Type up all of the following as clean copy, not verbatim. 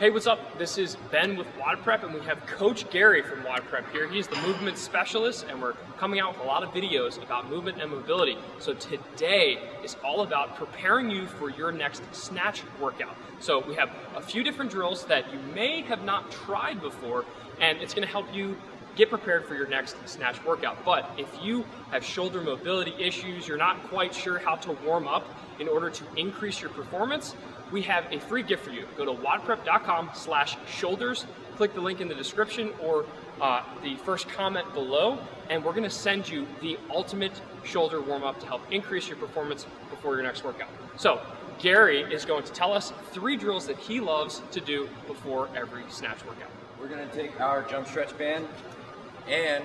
Hey, what's up? This is Ben with WODprep, and we have Coach Gary from WODprep here. He's the movement specialist, and we're coming out with a lot of videos about movement and mobility. So today is all about preparing you for your next snatch workout. So we have a few different drills that you may have not tried before, and it's going to help you get prepared for your next snatch workout. But if you have shoulder mobility issues, you're not quite sure how to warm up in order to increase your performance, we have a free gift for you. Go to wodprep.com/shoulders, click the link in the description or the first comment below, and we're gonna send you the ultimate shoulder warm-up to help increase your performance before your next workout. So Gary is going to tell us 3 drills that he loves to do before every snatch workout. We're gonna take our jump stretch band and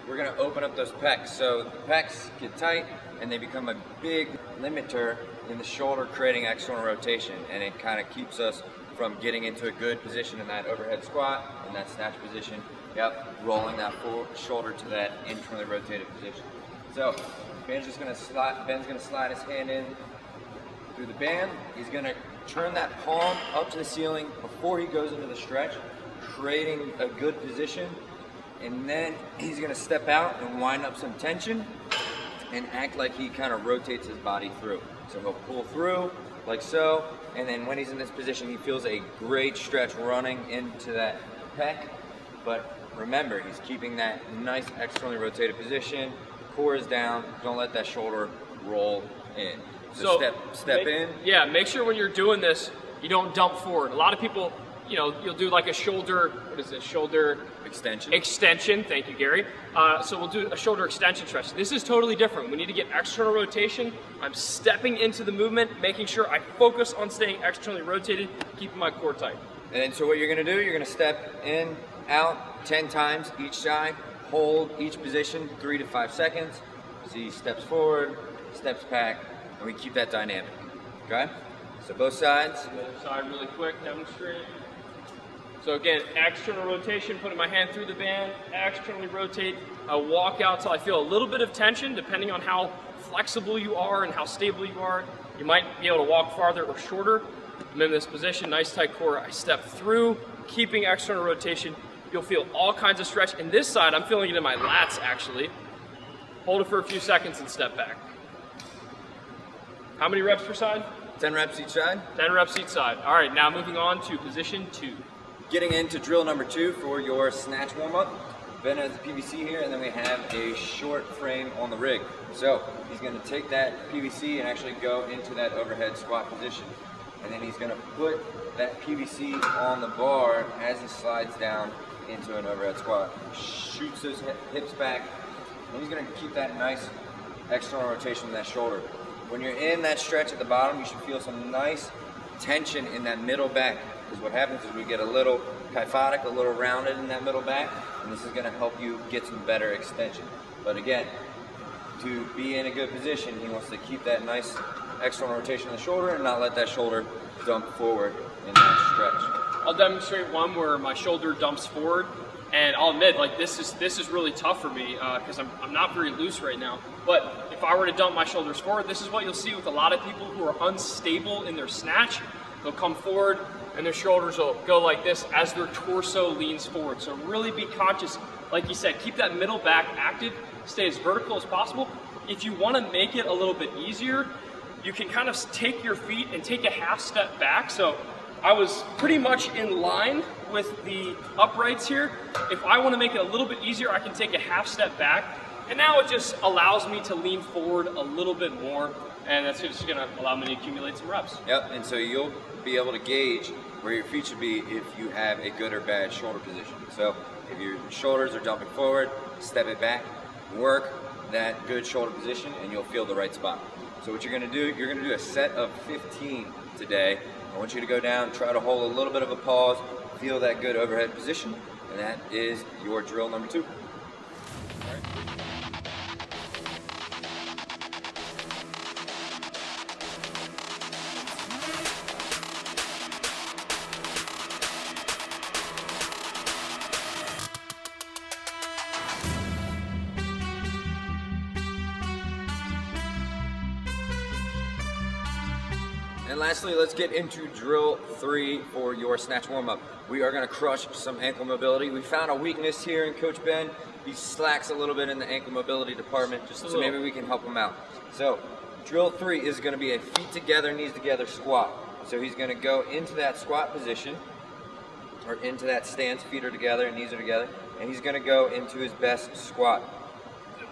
we're gonna open up those pecs. So the pecs get tight and they become a big limiter in the shoulder, creating external rotation, and it kind of keeps us from getting into a good position in that overhead squat, in that snatch position. Yep, rolling that full shoulder to that internally rotated position. So Ben's gonna slide his hand in through the band. He's gonna turn that palm up to the ceiling before he goes into the stretch, creating a good position. And then he's gonna step out and wind up some tension and act like he kind of rotates his body through. So he'll pull through like so, and then when he's in this position, he feels a great stretch running into that pec. But remember, he's keeping that nice externally rotated position. Core is down. Don't let that shoulder roll in. So step in. Yeah, make sure when you're doing this, you don't dump forward. A lot of people, you'll do like a shoulder, shoulder extension, thank you, Gary. So we'll do a shoulder extension stretch. This is totally different. We need to get external rotation. I'm stepping into the movement, making sure I focus on staying externally rotated, keeping my core tight. And so what you're gonna do, you're gonna step in, out 10 times each side, hold each position 3 to 5 seconds. So he steps forward, steps back, and we keep that dynamic, okay? So both sides. The other side really quick, demonstrate. So again, external rotation, putting my hand through the band, externally rotate. I walk out till I feel a little bit of tension, depending on how flexible you are and how stable you are. You might be able to walk farther or shorter. I'm in this position, nice tight core. I step through, keeping external rotation. You'll feel all kinds of stretch. In this side, I'm feeling it in my lats actually. Hold it for a few seconds and step back. How many reps per side? 10 reps each side. 10 reps each side. All right, now moving on to position 2. Getting into drill number 2 for your snatch warm-up. Ben has the PVC here, and then we have a short frame on the rig. So he's going to take that PVC and actually go into that overhead squat position. And then he's going to put that PVC on the bar as he slides down into an overhead squat. Shoots those hips back, and he's going to keep that nice external rotation in that shoulder. When you're in that stretch at the bottom, you should feel some nice tension in that middle back. Because what happens is we get a little kyphotic, a little rounded in that middle back, and this is going to help you get some better extension. But again, to be in a good position, he wants to keep that nice external rotation in the shoulder and not let that shoulder dump forward in that stretch. I'll demonstrate one where my shoulder dumps forward, and I'll admit, like this is really tough for me because I'm not very loose right now. But if I were to dump my shoulders forward, this is what you'll see with a lot of people who are unstable in their snatch. They'll come forward and their shoulders will go like this as their torso leans forward. So really be conscious, like you said, keep that middle back active, stay as vertical as possible. If you want to make it a little bit easier, you can kind of take your feet and take a half step back. So I was pretty much in line with the uprights here. If I want to make it a little bit easier, I can take a half step back. And now it just allows me to lean forward a little bit more, and that's just going to allow me to accumulate some reps. Yep, and so you'll be able to gauge where your feet should be if you have a good or bad shoulder position. So if your shoulders are dumping forward, step it back, work that good shoulder position, and you'll feel the right spot. So what you're going to do, you're going to do a set of 15 today. I want you to go down, try to hold a little bit of a pause, feel that good overhead position, and that is your drill number 2. All right. And lastly, let's get into drill 3 for your snatch warm-up. We are going to crush some ankle mobility. We found a weakness here in Coach Ben. He slacks a little bit in the ankle mobility department, so maybe we can help him out. So drill 3 is going to be a feet together, knees together squat. So he's going to go into that squat position, or into that stance, feet are together and knees are together, and he's going to go into his best squat.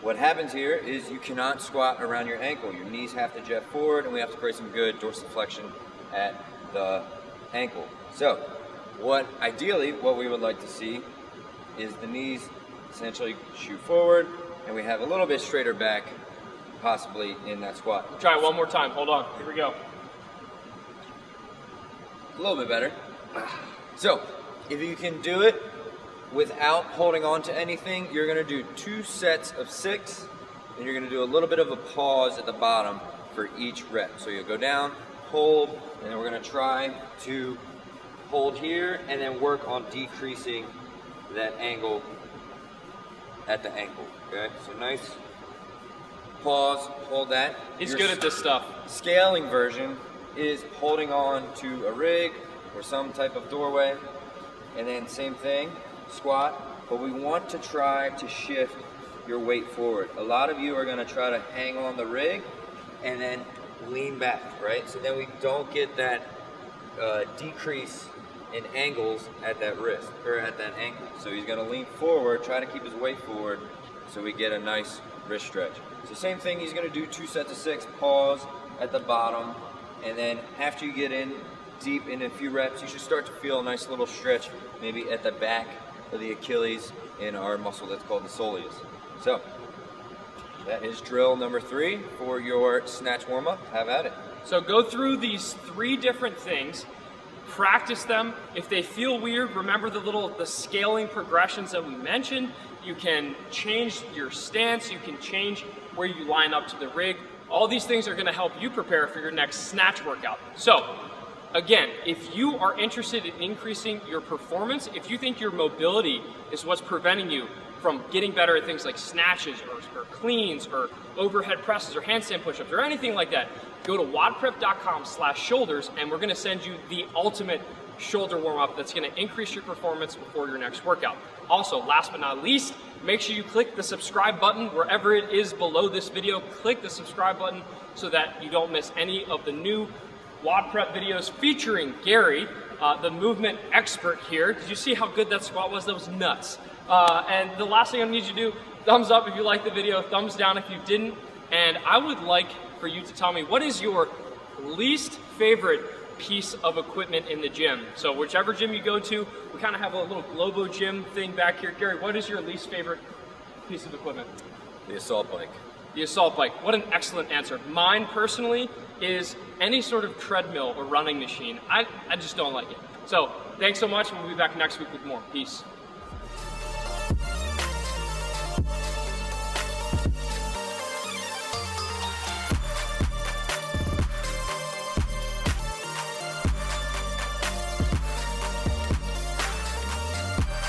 What happens here is you cannot squat around your ankle. Your knees have to jet forward, and we have to create some good dorsiflexion at the ankle. So ideally what we would like to see is the knees essentially shoot forward, and we have a little bit straighter back, possibly in that squat. We'll try it one more time. Hold on. Here we go. A little bit better. So if you can do it without holding on to anything, you're going to do 2 sets of 6, and you're going to do a little bit of a pause at the bottom for each rep. So you'll go down, hold, and then we're going to try to hold here and then work on decreasing that angle at the ankle. Okay, so nice pause, hold that. He's good at this stuff. Scaling version is holding on to a rig or some type of doorway, and then same thing, squat, but we want to try to shift your weight forward. A lot of you are going to try to hang on the rig and then lean back, right? So then we don't get that decrease in angles at that wrist or at that ankle. So he's going to lean forward, try to keep his weight forward, so we get a nice wrist stretch. So same thing, he's going to do 2 sets of 6, pause at the bottom, and then after you get in deep in a few reps, you should start to feel a nice little stretch, maybe at the back of the Achilles in our muscle that's called the soleus. So that is drill number 3 for your snatch warm-up. Have at it. So go through these 3 different things, practice them. If they feel weird, remember the scaling progressions that we mentioned. You can change your stance, you can change where you line up to the rig. All these things are going to help you prepare for your next snatch workout. So again, if you are interested in increasing your performance, if you think your mobility is what's preventing you from getting better at things like snatches or cleans or overhead presses or handstand push-ups or anything like that, go to WODprep.com/shoulders, and we're going to send you the ultimate shoulder warm-up that's going to increase your performance before your next workout. Also, last but not least, make sure you click the subscribe button wherever it is below this video. Click the subscribe button so that you don't miss any of the new WODprep videos featuring Gary, the movement expert here. Did you see how good that squat was? That was nuts. And the last thing I need you to do, thumbs up if you liked the video, thumbs down if you didn't. And I would like for you to tell me, what is your least favorite piece of equipment in the gym? So whichever gym you go to, we kind of have a little Globo gym thing back here. Gary, what is your least favorite piece of equipment? The assault bike. The assault bike. What an excellent answer. Mine personally is any sort of treadmill or running machine. I just don't like it. So thanks so much. We'll be back next week with more. Peace.